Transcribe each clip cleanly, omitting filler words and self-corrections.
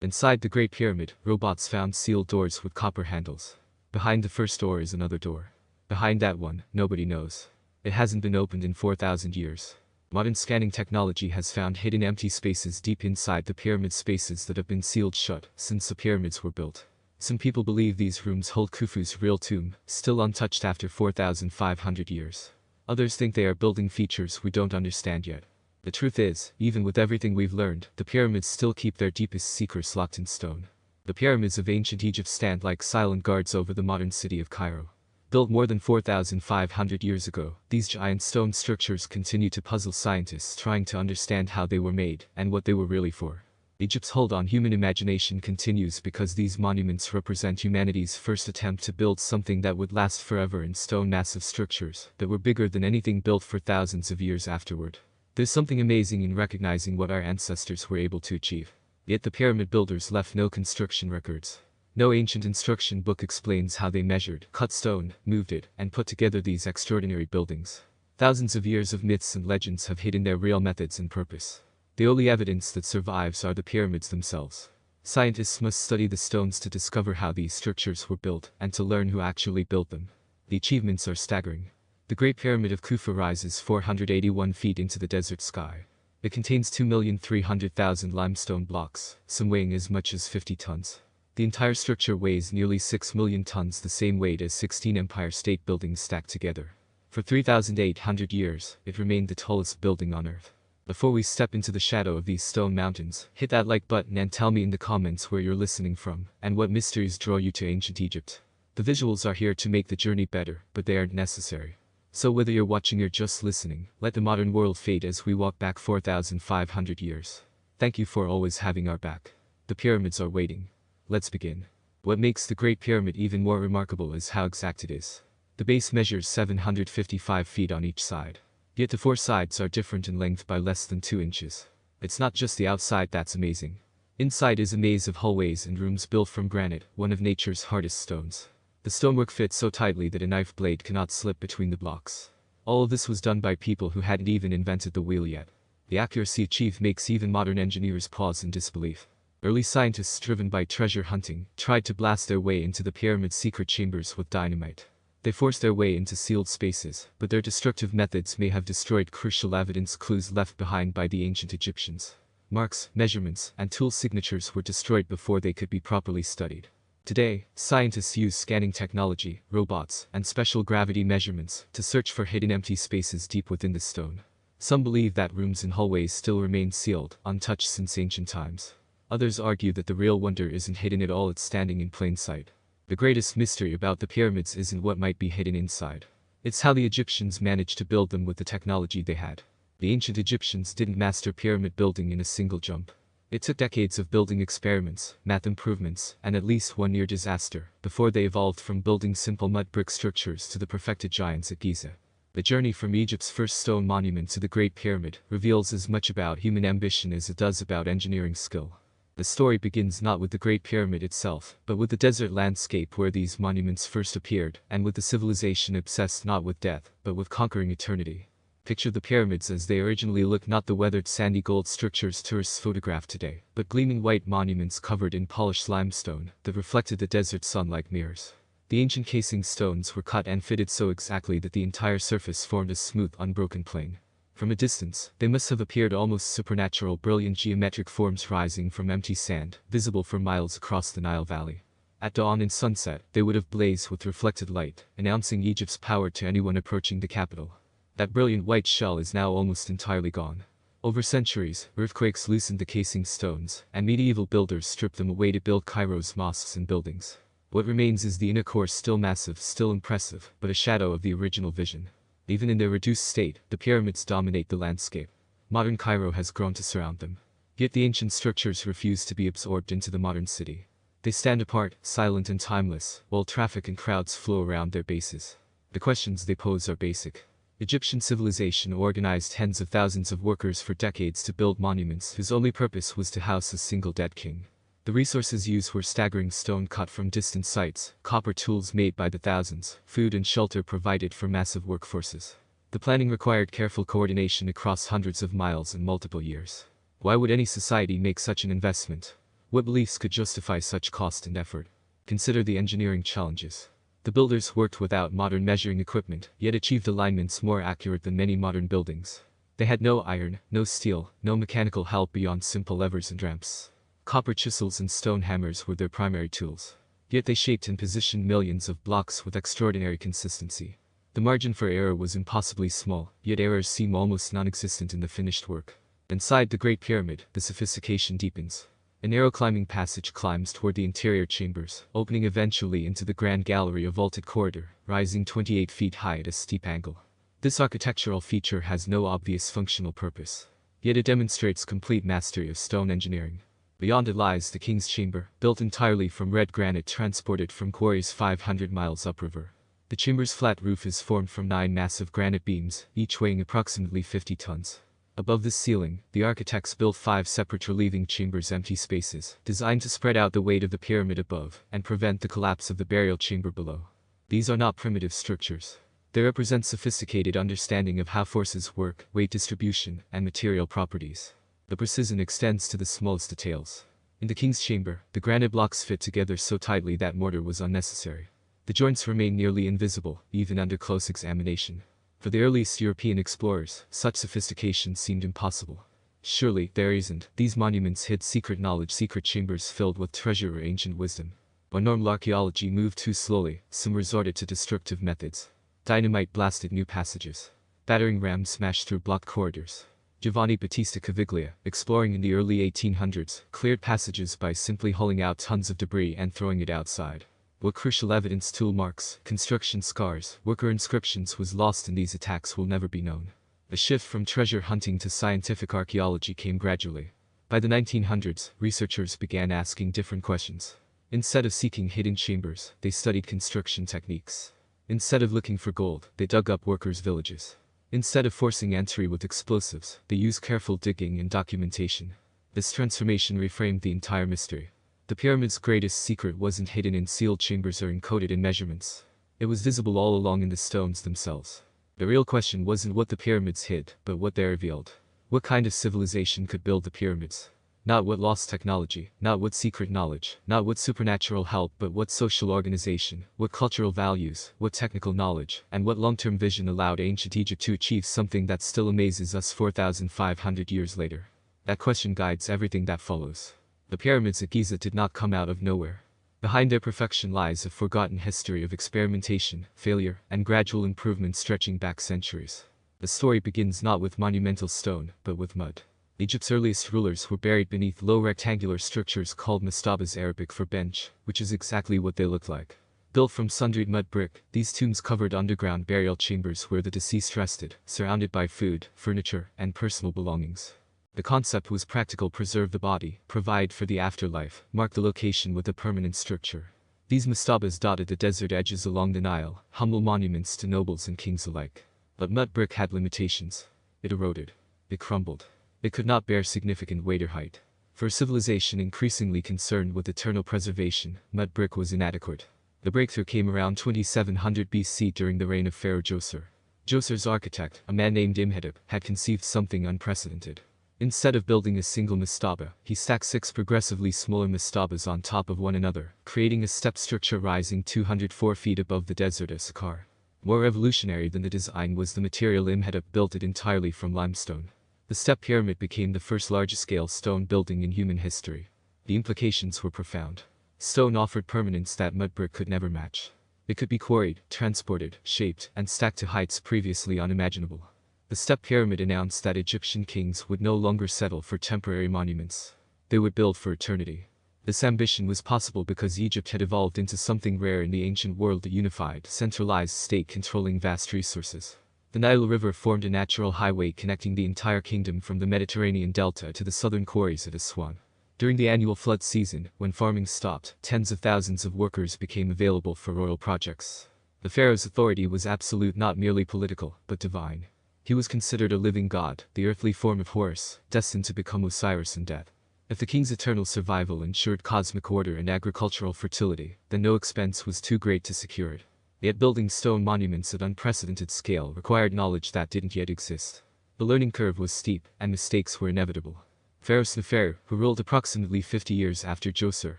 Inside the Great Pyramid, robots found sealed doors with copper handles. Behind the first door is another door. Behind that one, nobody knows. It hasn't been opened in 4,000 years. Modern scanning technology has found hidden empty spaces deep inside the pyramid, spaces that have been sealed shut since the pyramids were built. Some people believe these rooms hold Khufu's real tomb, still untouched after 4,500 years. Others think they are building features we don't understand yet. The truth is, even with everything we've learned, the pyramids still keep their deepest secrets locked in stone. The pyramids of ancient Egypt stand like silent guards over the modern city of Cairo. Built more than 4,500 years ago, these giant stone structures continue to puzzle scientists trying to understand how they were made and what they were really for. Egypt's hold on human imagination continues because these monuments represent humanity's first attempt to build something that would last forever in stone, massive structures that were bigger than anything built for thousands of years afterward. There's something amazing in recognizing what our ancestors were able to achieve. Yet the pyramid builders left no construction records. No ancient instruction book explains how they measured, cut stone, moved it, and put together these extraordinary buildings. Thousands of years of myths and legends have hidden their real methods and purpose. The only evidence that survives are the pyramids themselves. Scientists must study the stones to discover how these structures were built and to learn who actually built them. The achievements are staggering. The Great Pyramid of Khufu rises 481 feet into the desert sky. It contains 2,300,000 limestone blocks, some weighing as much as 50 tons. The entire structure weighs nearly 6 million tons, the same weight as 16 Empire State Buildings stacked together. For 3,800 years, it remained the tallest building on Earth. Before we step into the shadow of these stone mountains, hit that like button and tell me in the comments where you're listening from, and what mysteries draw you to ancient Egypt. The visuals are here to make the journey better, but they aren't necessary. So whether you're watching or just listening, let the modern world fade as we walk back 4,500 years. Thank you for always having our back. The pyramids are waiting. Let's begin. What makes the Great Pyramid even more remarkable is how exact it is. The base measures 755 feet on each side. Yet the four sides are different in length by less than 2 inches. It's not just the outside that's amazing. Inside is a maze of hallways and rooms built from granite, one of nature's hardest stones. The stonework fits so tightly that a knife blade cannot slip between the blocks. All of this was done by people who hadn't even invented the wheel yet. The accuracy achieved makes even modern engineers pause in disbelief. Early scientists, driven by treasure hunting, tried to blast their way into the pyramid's secret chambers with dynamite. They forced their way into sealed spaces, but their destructive methods may have destroyed crucial evidence, clues left behind by the ancient Egyptians. Marks, measurements, and tool signatures were destroyed before they could be properly studied. Today, scientists use scanning technology, robots, and special gravity measurements to search for hidden empty spaces deep within the stone. Some believe that rooms and hallways still remain sealed, untouched since ancient times. Others argue that the real wonder isn't hidden at all, it's standing in plain sight. The greatest mystery about the pyramids isn't what might be hidden inside. It's how the Egyptians managed to build them with the technology they had. The ancient Egyptians didn't master pyramid building in a single jump. It took decades of building experiments, math improvements, and at least one near disaster before they evolved from building simple mud brick structures to the perfected giants at Giza. The journey from Egypt's first stone monument to the Great Pyramid reveals as much about human ambition as it does about engineering skill. The story begins not with the Great Pyramid itself, but with the desert landscape where these monuments first appeared, and with the civilization obsessed not with death, but with conquering eternity. Picture the pyramids as they originally looked, not the weathered sandy gold structures tourists photograph today, but gleaming white monuments covered in polished limestone that reflected the desert sun like mirrors. The ancient casing stones were cut and fitted so exactly that the entire surface formed a smooth, unbroken plane. From a distance, they must have appeared almost supernatural, brilliant geometric forms rising from empty sand, visible for miles across the Nile Valley. At dawn and sunset, they would have blazed with reflected light, announcing Egypt's power to anyone approaching the capital. That brilliant white shell is now almost entirely gone. Over centuries, earthquakes loosened the casing stones, and medieval builders stripped them away to build Cairo's mosques and buildings. What remains is the inner core, still massive, still impressive, but a shadow of the original vision. Even in their reduced state, the pyramids dominate the landscape. Modern Cairo has grown to surround them. Yet the ancient structures refuse to be absorbed into the modern city. They stand apart, silent and timeless, while traffic and crowds flow around their bases. The questions they pose are basic. Egyptian civilization organized tens of thousands of workers for decades to build monuments whose only purpose was to house a single dead king. The resources used were staggering: stone cut from distant sites, copper tools made by the thousands, food and shelter provided for massive workforces. The planning required careful coordination across hundreds of miles and multiple years. Why would any society make such an investment? What beliefs could justify such cost and effort? Consider the engineering challenges. The builders worked without modern measuring equipment, yet achieved alignments more accurate than many modern buildings. They had no iron, no steel, no mechanical help beyond simple levers and ramps. Copper chisels and stone hammers were their primary tools. Yet they shaped and positioned millions of blocks with extraordinary consistency. The margin for error was impossibly small, yet errors seem almost non-existent in the finished work. Inside the Great Pyramid, the sophistication deepens. A narrow climbing passage climbs toward the interior chambers, opening eventually into the grand gallery, a vaulted corridor, rising 28 feet high at a steep angle. This architectural feature has no obvious functional purpose. Yet it demonstrates complete mastery of stone engineering. Beyond it lies the King's Chamber, built entirely from red granite transported from quarries 500 miles upriver. The chamber's flat roof is formed from 9 massive granite beams, each weighing approximately 50 tons. Above the ceiling, the architects built 5 separate relieving chambers, empty spaces, designed to spread out the weight of the pyramid above and prevent the collapse of the burial chamber below. These are not primitive structures. They represent sophisticated understanding of how forces work, weight distribution, and material properties. The precision extends to the smallest details. In the King's Chamber, the granite blocks fit together so tightly that mortar was unnecessary. The joints remain nearly invisible, even under close examination. For the earliest European explorers, such sophistication seemed impossible. Surely, there isn't. These monuments hid secret knowledge, secret chambers filled with treasure or ancient wisdom. When normal archaeology moved too slowly, some resorted to destructive methods. Dynamite blasted new passages. Battering rams smashed through blocked corridors. Giovanni Battista Caviglia, exploring in the early 1800s, cleared passages by simply hauling out tons of debris and throwing it outside. What crucial evidence, tool marks, construction scars, worker inscriptions was lost in these attacks will never be known. The shift from treasure hunting to scientific archaeology came gradually. By the 1900s, researchers began asking different questions. Instead of seeking hidden chambers, they studied construction techniques. Instead of looking for gold, they dug up workers' villages. Instead of forcing entry with explosives, they used careful digging and documentation. This transformation reframed the entire mystery. The pyramid's greatest secret wasn't hidden in sealed chambers or encoded in measurements. It was visible all along in the stones themselves. The real question wasn't what the pyramids hid, but what they revealed. What kind of civilization could build the pyramids? Not what lost technology, not what secret knowledge, not what supernatural help, but what social organization, what cultural values, what technical knowledge, and what long-term vision allowed ancient Egypt to achieve something that still amazes us 4,500 years later. That question guides everything that follows. The pyramids at Giza did not come out of nowhere. Behind their perfection lies a forgotten history of experimentation, failure, and gradual improvement stretching back centuries. The story begins not with monumental stone, but with mud. Egypt's earliest rulers were buried beneath low rectangular structures called mastabas, Arabic for bench, which is exactly what they look like. Built from sun-dried mud brick, these tombs covered underground burial chambers where the deceased rested, surrounded by food, furniture, and personal belongings. The concept was practical: preserve the body, provide for the afterlife, mark the location with a permanent structure. These mastabas dotted the desert edges along the Nile, humble monuments to nobles and kings alike. But mud brick had limitations. It eroded. It crumbled. It could not bear significant weight or height. For a civilization increasingly concerned with eternal preservation, mud brick was inadequate. The breakthrough came around 2700 BC during the reign of Pharaoh Djoser. Djoser's architect, a man named Imhotep, had conceived something unprecedented. Instead of building a single mastaba, he stacked 6 progressively smaller mastabas on top of one another, creating a step structure rising 204 feet above the desert of Saqqara. More revolutionary than the design was the material. Imhotep built it entirely from limestone. The step pyramid became the first large-scale stone building in human history. The implications were profound. Stone offered permanence that mud brick could never match. It could be quarried, transported, shaped, and stacked to heights previously unimaginable. The step pyramid announced that Egyptian kings would no longer settle for temporary monuments. They would build for eternity. This ambition was possible because Egypt had evolved into something rare in the ancient world: a unified, centralized state controlling vast resources. The Nile River formed a natural highway connecting the entire kingdom from the Mediterranean delta to the southern quarries of Aswan. During the annual flood season, when farming stopped, tens of thousands of workers became available for royal projects. The pharaoh's authority was absolute, not merely political, but divine. He was considered a living god, the earthly form of Horus, destined to become Osiris in death. If the king's eternal survival ensured cosmic order and agricultural fertility, then no expense was too great to secure it. Yet building stone monuments at unprecedented scale required knowledge that didn't yet exist. The learning curve was steep, and mistakes were inevitable. Pharaoh Snefer, who ruled approximately 50 years after Djoser,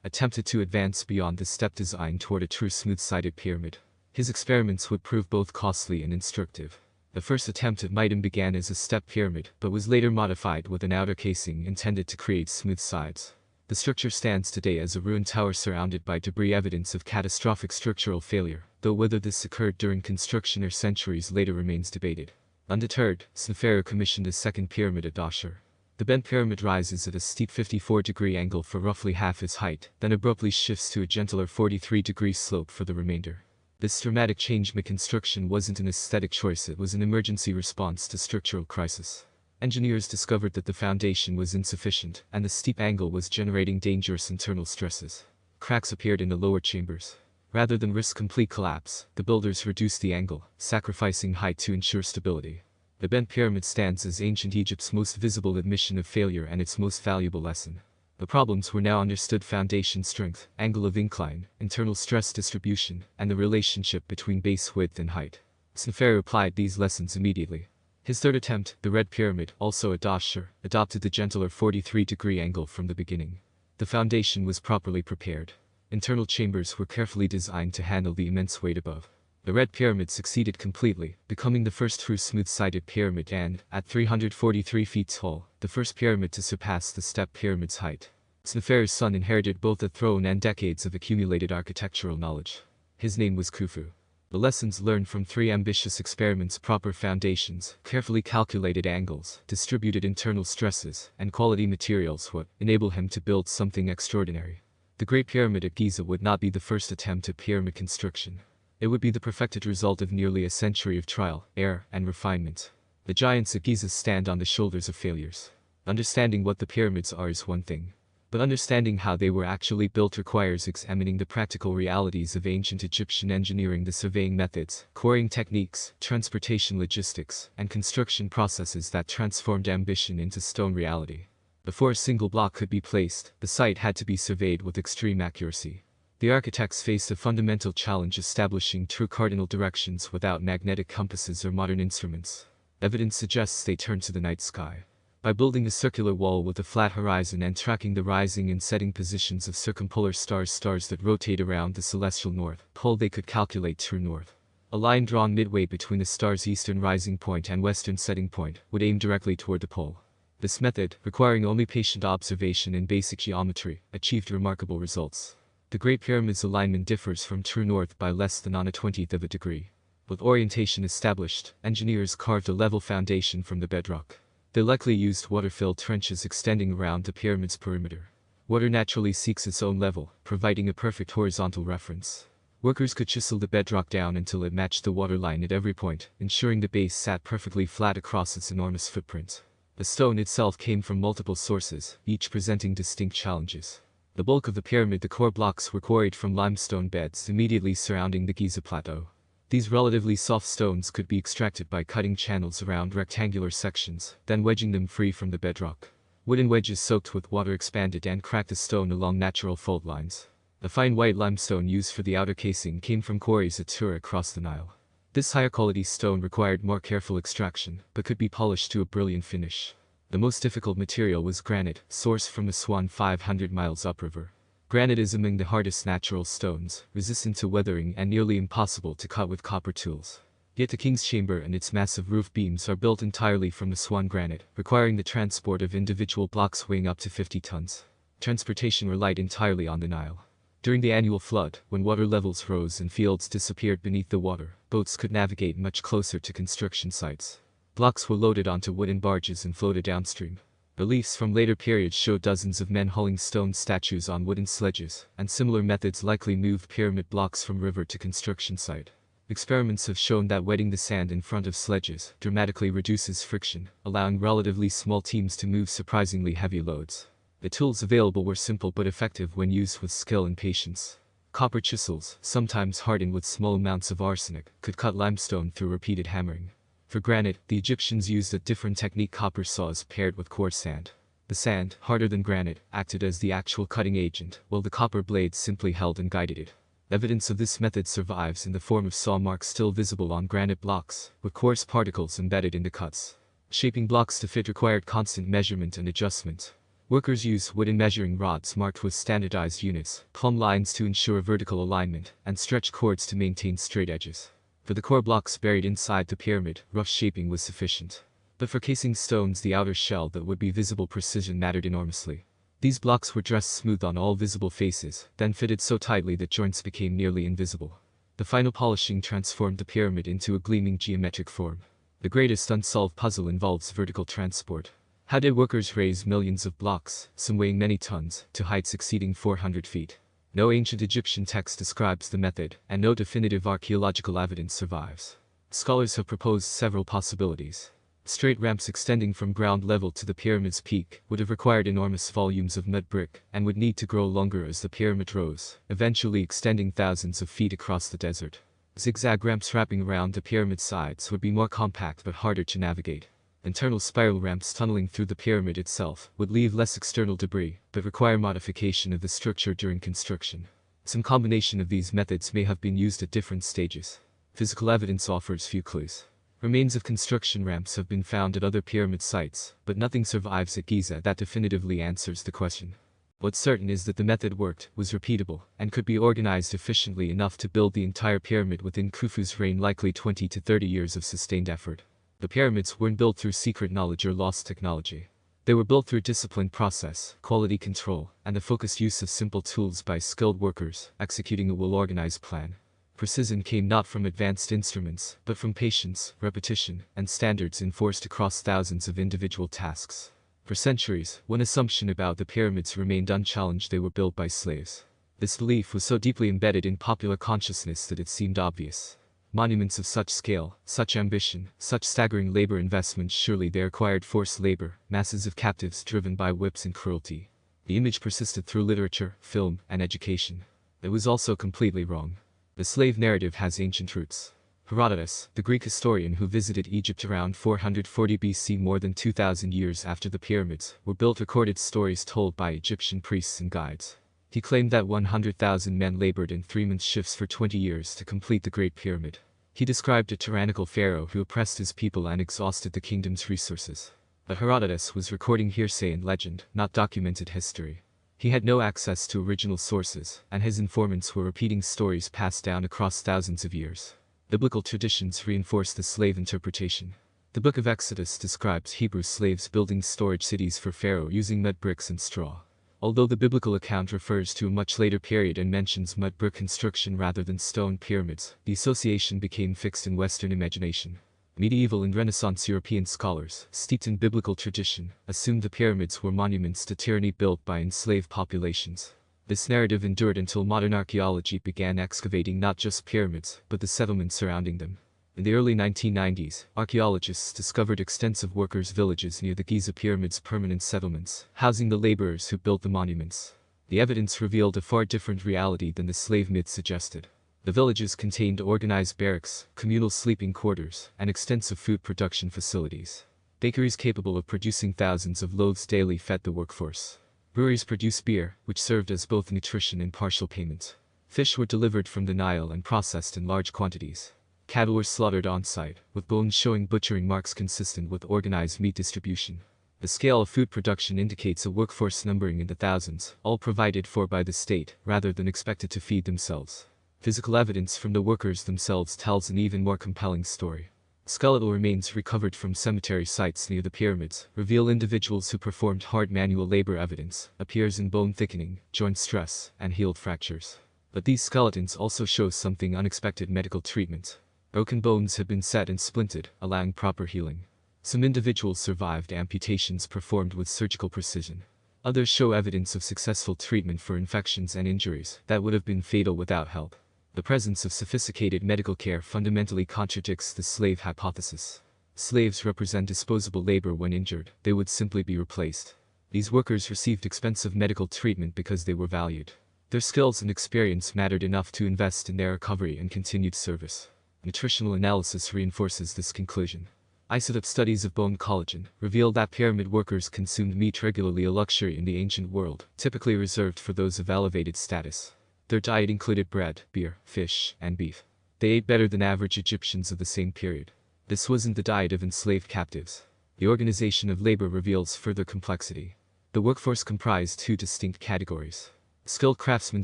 attempted to advance beyond the step design toward a true smooth-sided pyramid. His experiments would prove both costly and instructive. The first attempt at Mitam began as a step pyramid, but was later modified with an outer casing intended to create smooth sides. The structure stands today as a ruined tower surrounded by debris, evidence of catastrophic structural failure, though whether this occurred during construction or centuries later remains debated. Undeterred, Snefer commissioned a second pyramid at Dahshur. The bent pyramid rises at a steep 54-degree angle for roughly half its height, then abruptly shifts to a gentler 43-degree slope for the remainder. This dramatic change in construction wasn't an aesthetic choice, it was an emergency response to structural crisis. Engineers discovered that the foundation was insufficient, and the steep angle was generating dangerous internal stresses. Cracks appeared in the lower chambers. Rather than risk complete collapse, the builders reduced the angle, sacrificing height to ensure stability. The bent pyramid stands as ancient Egypt's most visible admission of failure and its most valuable lesson. The problems were now understood: foundation strength, angle of incline, internal stress distribution, and the relationship between base width and height. Snefer applied these lessons immediately. His third attempt, the Red Pyramid, also at Dahshur, adopted the gentler 43-degree angle from the beginning. The foundation was properly prepared. Internal chambers were carefully designed to handle the immense weight above. The Red Pyramid succeeded completely, becoming the first true smooth-sided pyramid and, at 343 feet tall, the first pyramid to surpass the step pyramid's height. Snefer's son inherited both the throne and decades of accumulated architectural knowledge. His name was Khufu. The lessons learned from 3 ambitious experiments: proper foundations, carefully calculated angles, distributed internal stresses, and quality materials would enable him to build something extraordinary. The Great Pyramid at Giza would not be the first attempt at pyramid construction. It would be the perfected result of nearly a century of trial, error, and refinement. The giants at Giza stand on the shoulders of failures. Understanding what the pyramids are is one thing, but understanding how they were actually built requires examining the practical realities of ancient Egyptian engineering, the surveying methods, quarrying techniques, transportation logistics, and construction processes that transformed ambition into stone reality. Before a single block could be placed, the site had to be surveyed with extreme accuracy. The architects faced a fundamental challenge: establishing true cardinal directions without magnetic compasses or modern instruments. Evidence suggests they turned to the night sky. By building a circular wall with a flat horizon and tracking the rising and setting positions of circumpolar stars that rotate around the celestial north pole, they could calculate true north. A line drawn midway between the star's eastern rising point and western setting point would aim directly toward the pole. This method, requiring only patient observation and basic geometry, achieved remarkable results. The Great Pyramid's alignment differs from true north by less than 1/20 of a degree. With orientation established, engineers carved a level foundation from the bedrock. They likely used water-filled trenches extending around the pyramid's perimeter. Water naturally seeks its own level, providing a perfect horizontal reference. Workers could chisel the bedrock down until it matched the waterline at every point, ensuring the base sat perfectly flat across its enormous footprint. The stone itself came from multiple sources, each presenting distinct challenges. The bulk of the pyramid, the core blocks, were quarried from limestone beds immediately surrounding the Giza Plateau. These relatively soft stones could be extracted by cutting channels around rectangular sections, then wedging them free from the bedrock. Wooden wedges soaked with water expanded and cracked the stone along natural fault lines. The fine white limestone used for the outer casing came from quarries at Tur across the Nile. This higher quality stone required more careful extraction, but could be polished to a brilliant finish. The most difficult material was granite, sourced from Aswan 500 miles upriver. Granite is among the hardest natural stones, resistant to weathering and nearly impossible to cut with copper tools. Yet the king's chamber and its massive roof beams are built entirely from Aswan granite, requiring the transport of individual blocks weighing up to 50 tons. Transportation relied entirely on the Nile. During the annual flood, when water levels rose and fields disappeared beneath the water, boats could navigate much closer to construction sites. Blocks were loaded onto wooden barges and floated downstream. Reliefs from later periods show dozens of men hauling stone statues on wooden sledges, and similar methods likely moved pyramid blocks from river to construction site. Experiments have shown that wetting the sand in front of sledges dramatically reduces friction, allowing relatively small teams to move surprisingly heavy loads. The tools available were simple but effective when used with skill and patience. Copper chisels, sometimes hardened with small amounts of arsenic, could cut limestone through repeated hammering. For granite, the Egyptians used a different technique: copper saws paired with coarse sand. The sand, harder than granite, acted as the actual cutting agent, while the copper blades simply held and guided it. Evidence of this method survives in the form of saw marks still visible on granite blocks, with coarse particles embedded in the cuts. Shaping blocks to fit required constant measurement and adjustment. Workers use wooden measuring rods marked with standardized units, plumb lines to ensure vertical alignment, and stretch cords to maintain straight edges. For the core blocks buried inside the pyramid, rough shaping was sufficient. But for casing stones, the outer shell that would be visible precision mattered enormously. These blocks were dressed smooth on all visible faces, then fitted so tightly that joints became nearly invisible. The final polishing transformed the pyramid into a gleaming geometric form. The greatest unsolved puzzle involves vertical transport. How did workers raise millions of blocks, some weighing many tons, to heights exceeding 400 feet? No ancient Egyptian text describes the method, and no definitive archaeological evidence survives. Scholars have proposed several possibilities. Straight ramps extending from ground level to the pyramid's peak would have required enormous volumes of mud brick, and would need to grow longer as the pyramid rose, eventually extending thousands of feet across the desert. Zigzag ramps wrapping around the pyramid's sides would be more compact but harder to navigate. Internal spiral ramps tunneling through the pyramid itself would leave less external debris, but require modification of the structure during construction. Some combination of these methods may have been used at different stages. Physical evidence offers few clues. Remains of construction ramps have been found at other pyramid sites, but nothing survives at Giza that definitively answers the question. What's certain is that the method worked, was repeatable, and could be organized efficiently enough to build the entire pyramid within Khufu's reign, likely 20 to 30 years of sustained effort. The pyramids weren't built through secret knowledge or lost technology. They were built through a disciplined process, quality control, and the focused use of simple tools by skilled workers, executing a well-organized plan. Precision came not from advanced instruments, but from patience, repetition, and standards enforced across thousands of individual tasks. For centuries, one assumption about the pyramids remained unchallenged: they were built by slaves. This belief was so deeply embedded in popular consciousness that it seemed obvious. Monuments of such scale, such ambition, such staggering labor investment, surely they required forced labor, masses of captives driven by whips and cruelty. The image persisted through literature, film, and education. It was also completely wrong. The slave narrative has ancient roots. Herodotus, the Greek historian who visited Egypt around 440 BC, more than 2,000 years after the pyramids were built, recorded stories told by Egyptian priests and guides. He claimed that 100,000 men labored in 3-month shifts for 20 years to complete the Great Pyramid. He described a tyrannical pharaoh who oppressed his people and exhausted the kingdom's resources. But Herodotus was recording hearsay and legend, not documented history. He had no access to original sources, and his informants were repeating stories passed down across thousands of years. Biblical traditions reinforce the slave interpretation. The Book of Exodus describes Hebrew slaves building storage cities for Pharaoh using mud bricks and straw. Although the biblical account refers to a much later period and mentions mud brick construction rather than stone pyramids, the association became fixed in Western imagination. Medieval and Renaissance European scholars, steeped in biblical tradition, assumed the pyramids were monuments to tyranny built by enslaved populations. This narrative endured until modern archaeology began excavating not just pyramids, but the settlements surrounding them. In the early 1990s, archaeologists discovered extensive workers' villages near the Giza Pyramid's permanent settlements, housing the laborers who built the monuments. The evidence revealed a far different reality than the slave myth suggested. The villages contained organized barracks, communal sleeping quarters, and extensive food production facilities. Bakeries capable of producing thousands of loaves daily fed the workforce. Breweries produced beer, which served as both nutrition and partial payment. Fish were delivered from the Nile and processed in large quantities. Cattle were slaughtered on-site, with bones showing butchering marks consistent with organized meat distribution. The scale of food production indicates a workforce numbering in the thousands, all provided for by the state, rather than expected to feed themselves. Physical evidence from the workers themselves tells an even more compelling story. Skeletal remains recovered from cemetery sites near the pyramids reveal individuals who performed hard manual labor. Evidence appears in bone thickening, joint stress, and healed fractures. But these skeletons also show something unexpected: medical treatment. Broken bones had been set and splinted, allowing proper healing. Some individuals survived amputations performed with surgical precision. Others show evidence of successful treatment for infections and injuries that would have been fatal without help. The presence of sophisticated medical care fundamentally contradicts the slave hypothesis. Slaves represent disposable labor. When injured, they would simply be replaced. These workers received expensive medical treatment because they were valued. Their skills and experience mattered enough to invest in their recovery and continued service. Nutritional analysis reinforces this conclusion. Isotope studies of bone collagen reveal that pyramid workers consumed meat regularly, a luxury in the ancient world, typically reserved for those of elevated status. Their diet included bread, beer, fish, and beef. They ate better than average Egyptians of the same period. This wasn't the diet of enslaved captives. The organization of labor reveals further complexity. The workforce comprised two distinct categories. Skilled craftsmen,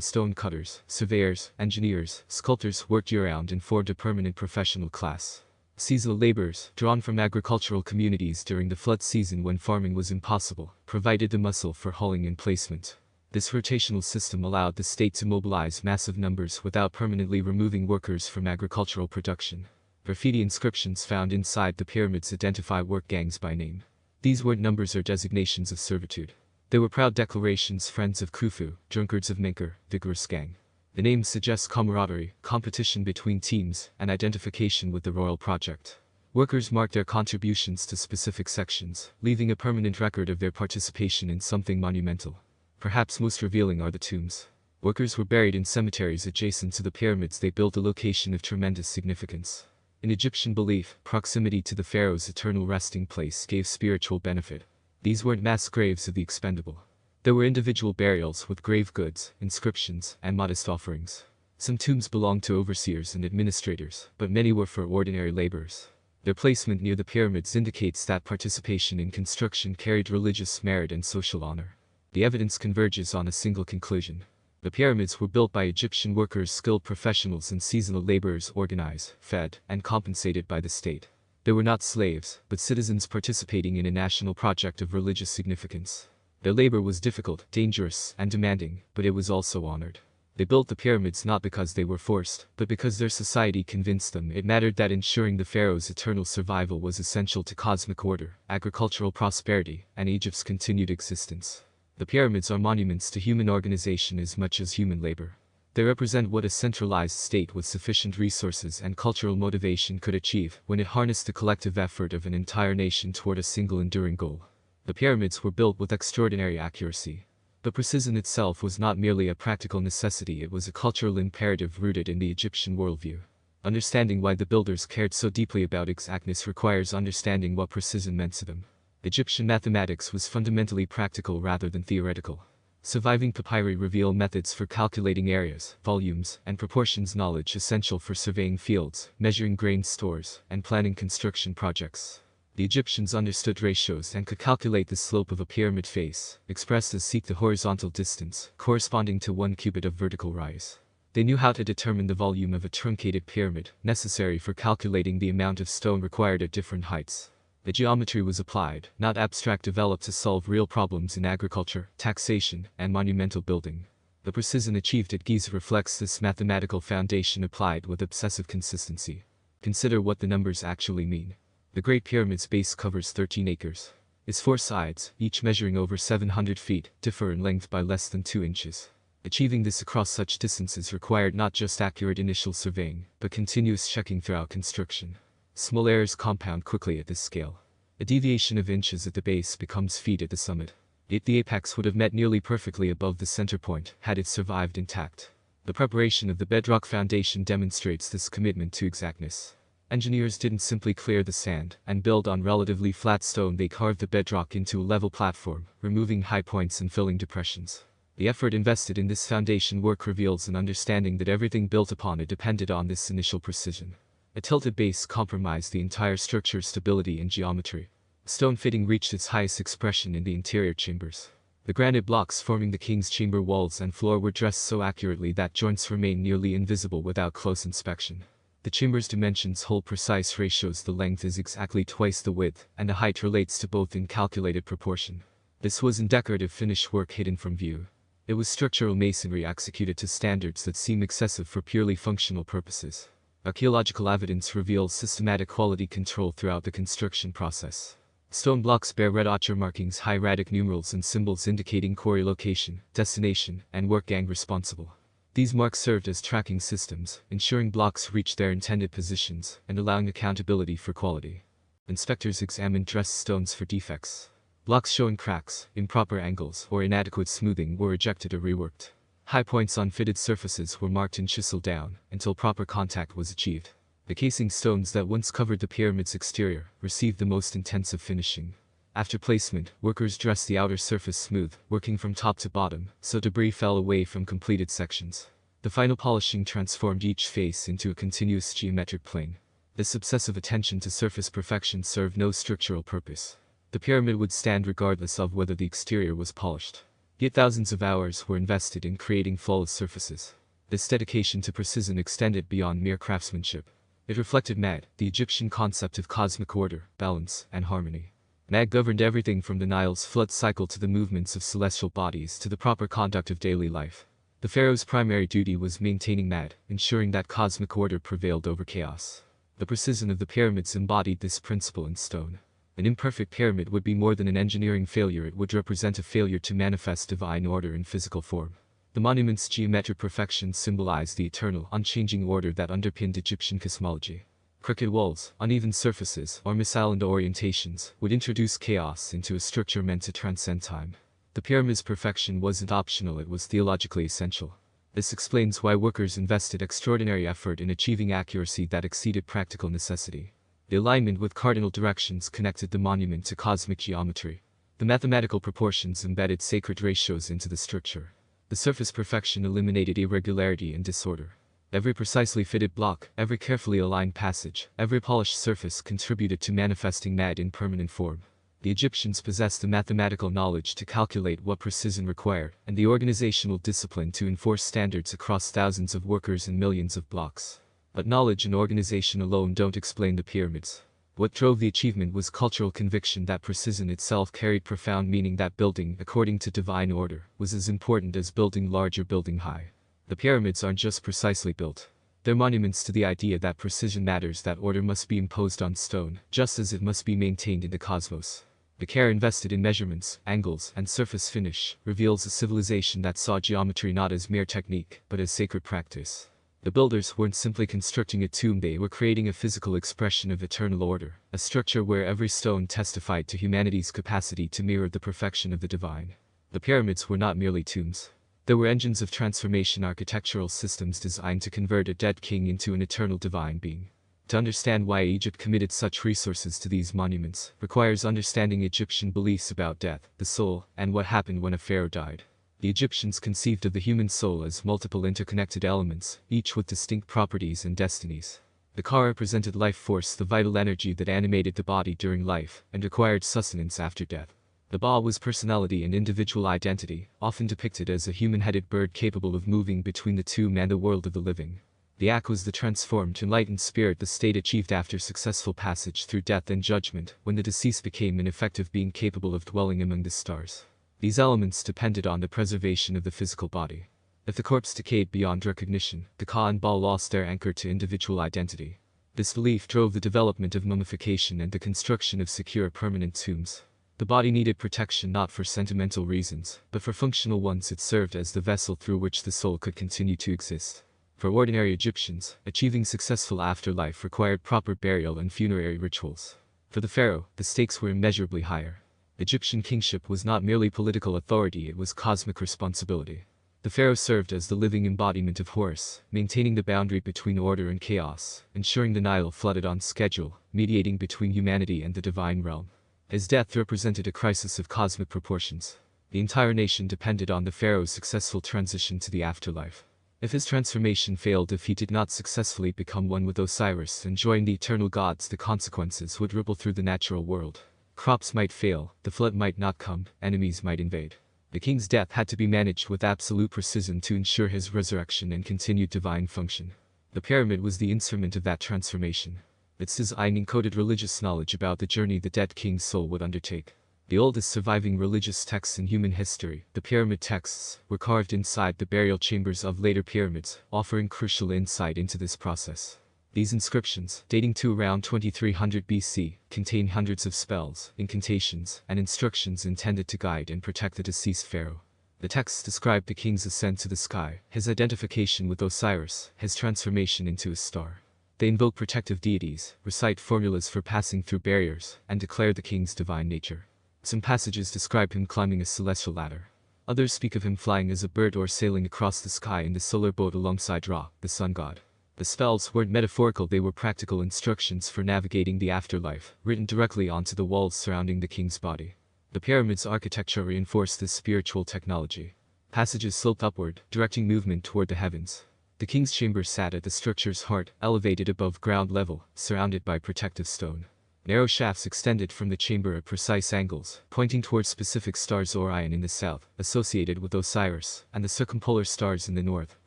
stone cutters, surveyors, engineers, sculptors worked year-round and formed a permanent professional class. Seasonal laborers, drawn from agricultural communities during the flood season when farming was impossible, provided the muscle for hauling and placement. This rotational system allowed the state to mobilize massive numbers without permanently removing workers from agricultural production. Graffiti inscriptions found inside the pyramids identify work gangs by name. These weren't numbers or designations of servitude. They were proud declarations: friends of Khufu, drunkards of Menker, vigorous gang. The name suggests camaraderie, competition between teams, and identification with the royal project. Workers marked their contributions to specific sections, leaving a permanent record of their participation in something monumental. Perhaps most revealing are the tombs. Workers were buried in cemeteries adjacent to the pyramids they built, a location of tremendous significance. In Egyptian belief, proximity to the pharaoh's eternal resting place gave spiritual benefit. These weren't mass graves of the expendable. There were individual burials with grave goods, inscriptions, and modest offerings. Some tombs belonged to overseers and administrators, but many were for ordinary laborers. Their placement near the pyramids indicates that participation in construction carried religious merit and social honor. The evidence converges on a single conclusion. The pyramids were built by Egyptian workers, skilled professionals, and seasonal laborers, organized, fed, and compensated by the state. They were not slaves, but citizens participating in a national project of religious significance. Their labor was difficult, dangerous, and demanding, but it was also honored. They built the pyramids not because they were forced, but because their society convinced them it mattered, that ensuring the pharaoh's eternal survival was essential to cosmic order, agricultural prosperity, and Egypt's continued existence. The pyramids are monuments to human organization as much as human labor. They represent what a centralized state with sufficient resources and cultural motivation could achieve when it harnessed the collective effort of an entire nation toward a single enduring goal. The pyramids were built with extraordinary accuracy. But precision itself was not merely a practical necessity, it was a cultural imperative rooted in the Egyptian worldview. Understanding why the builders cared so deeply about exactness requires understanding what precision meant to them. Egyptian mathematics was fundamentally practical rather than theoretical. Surviving papyri reveal methods for calculating areas, volumes, and proportions, knowledge essential for surveying fields, measuring grain stores, and planning construction projects. The Egyptians understood ratios and could calculate the slope of a pyramid face, expressed as sec, the horizontal distance, corresponding to 1 cubit of vertical rise. They knew how to determine the volume of a truncated pyramid, necessary for calculating the amount of stone required at different heights. The geometry was applied, not abstract, developed to solve real problems in agriculture, taxation, and monumental building. The precision achieved at Giza reflects this mathematical foundation applied with obsessive consistency. Consider what the numbers actually mean. The Great Pyramid's base covers 13 acres. Its 4 sides, each measuring over 700 feet, differ in length by less than 2 inches. Achieving this across such distances required not just accurate initial surveying, but continuous checking throughout construction. Small errors compound quickly at this scale. A deviation of inches at the base becomes feet at the summit. Yet the apex would have met nearly perfectly above the center point had it survived intact. The preparation of the bedrock foundation demonstrates this commitment to exactness. Engineers didn't simply clear the sand and build on relatively flat stone, they carved the bedrock into a level platform, removing high points and filling depressions. The effort invested in this foundation work reveals an understanding that everything built upon it depended on this initial precision. A tilted base compromised the entire structure's stability and geometry. Stone fitting reached its highest expression in the interior chambers. The granite blocks forming the king's chamber walls and floor were dressed so accurately that joints remained nearly invisible without close inspection. The chamber's dimensions hold precise ratios. The length is exactly twice the width, and the height relates to both in calculated proportion. This wasn't decorative finish work hidden from view. It was structural masonry executed to standards that seem excessive for purely functional purposes. Archaeological evidence reveals systematic quality control throughout the construction process. Stone blocks bear red ochre markings, hieratic numerals, and symbols indicating quarry location, destination, and work gang responsible. These marks served as tracking systems, ensuring blocks reached their intended positions and allowing accountability for quality. Inspectors examined dressed stones for defects. Blocks showing cracks, improper angles, or inadequate smoothing were ejected or reworked. High points on fitted surfaces were marked and chiseled down until proper contact was achieved. The casing stones that once covered the pyramid's exterior received the most intensive finishing. After placement, workers dressed the outer surface smooth, working from top to bottom, so debris fell away from completed sections. The final polishing transformed each face into a continuous geometric plane. This obsessive attention to surface perfection served no structural purpose. The pyramid would stand regardless of whether the exterior was polished. Yet thousands of hours were invested in creating flawless surfaces. This dedication to precision extended beyond mere craftsmanship. It reflected Mad, the Egyptian concept of cosmic order, balance, and harmony. Mad governed everything from the Nile's flood cycle to the movements of celestial bodies to the proper conduct of daily life. The pharaoh's primary duty was maintaining Mad, ensuring that cosmic order prevailed over chaos. The precision of the pyramids embodied this principle in stone. An imperfect pyramid would be more than an engineering failure, it would represent a failure to manifest divine order in physical form. The monument's geometric perfection symbolized the eternal, unchanging order that underpinned Egyptian cosmology. Crooked walls, uneven surfaces, or misaligned orientations would introduce chaos into a structure meant to transcend time. The pyramid's perfection wasn't optional, it was theologically essential. This explains why workers invested extraordinary effort in achieving accuracy that exceeded practical necessity. The alignment with cardinal directions connected the monument to cosmic geometry. The mathematical proportions embedded sacred ratios into the structure. The surface perfection eliminated irregularity and disorder. Every precisely fitted block, every carefully aligned passage, every polished surface contributed to manifesting Mad in permanent form. The Egyptians possessed the mathematical knowledge to calculate what precision required, and the organizational discipline to enforce standards across thousands of workers and millions of blocks. But knowledge and organization alone don't explain the pyramids. What drove the achievement was cultural conviction that precision itself carried profound meaning, that building according to divine order was as important as building large or building high. The pyramids aren't just precisely built. They're monuments to the idea that precision matters, that order must be imposed on stone, just as it must be maintained in the cosmos. The care invested in measurements, angles, and surface finish reveals a civilization that saw geometry not as mere technique, but as sacred practice. The builders weren't simply constructing a tomb, they were creating a physical expression of eternal order, a structure where every stone testified to humanity's capacity to mirror the perfection of the divine. The pyramids were not merely tombs. They were engines of transformation, architectural systems designed to convert a dead king into an eternal divine being. To understand why Egypt committed such resources to these monuments requires understanding Egyptian beliefs about death, the soul, and what happened when a pharaoh died. The Egyptians conceived of the human soul as multiple interconnected elements, each with distinct properties and destinies. The Ka represented life force, the vital energy that animated the body during life and required sustenance after death. The Ba was personality and individual identity, often depicted as a human-headed bird capable of moving between the tomb and the world of the living. The Ak was the transformed, enlightened spirit, the state achieved after successful passage through death and judgment, when the deceased became an effective being capable of dwelling among the stars. These elements depended on the preservation of the physical body. If the corpse decayed beyond recognition, the Ka and Ba lost their anchor to individual identity. This belief drove the development of mummification and the construction of secure permanent tombs. The body needed protection not for sentimental reasons, but for functional ones. It served as the vessel through which the soul could continue to exist. For ordinary Egyptians, achieving successful afterlife required proper burial and funerary rituals. For the pharaoh, the stakes were immeasurably higher. Egyptian kingship was not merely political authority, it was cosmic responsibility. The pharaoh served as the living embodiment of Horus, maintaining the boundary between order and chaos, ensuring the Nile flooded on schedule, mediating between humanity and the divine realm. His death represented a crisis of cosmic proportions. The entire nation depended on the pharaoh's successful transition to the afterlife. If his transformation failed, if he did not successfully become one with Osiris and join the eternal gods, the consequences would ripple through the natural world. Crops might fail, the flood might not come, enemies might invade. The king's death had to be managed with absolute precision to ensure his resurrection and continued divine function. The pyramid was the instrument of that transformation. Its design encoded religious knowledge about the journey the dead king's soul would undertake. The oldest surviving religious texts in human history, the pyramid texts, were carved inside the burial chambers of later pyramids, offering crucial insight into this process. These inscriptions, dating to around 2300 BC, contain hundreds of spells, incantations, and instructions intended to guide and protect the deceased pharaoh. The texts describe the king's ascent to the sky, his identification with Osiris, his transformation into a star. They invoke protective deities, recite formulas for passing through barriers, and declare the king's divine nature. Some passages describe him climbing a celestial ladder. Others speak of him flying as a bird or sailing across the sky in the solar boat alongside Ra, the sun god. The spells weren't metaphorical, they were practical instructions for navigating the afterlife, written directly onto the walls surrounding the king's body. The pyramid's architecture reinforced this spiritual technology. Passages sloped upward, directing movement toward the heavens. The king's chamber sat at the structure's heart, elevated above ground level, surrounded by protective stone. Narrow shafts extended from the chamber at precise angles, pointing towards specific stars: Orion in the south, associated with Osiris, and the circumpolar stars in the north,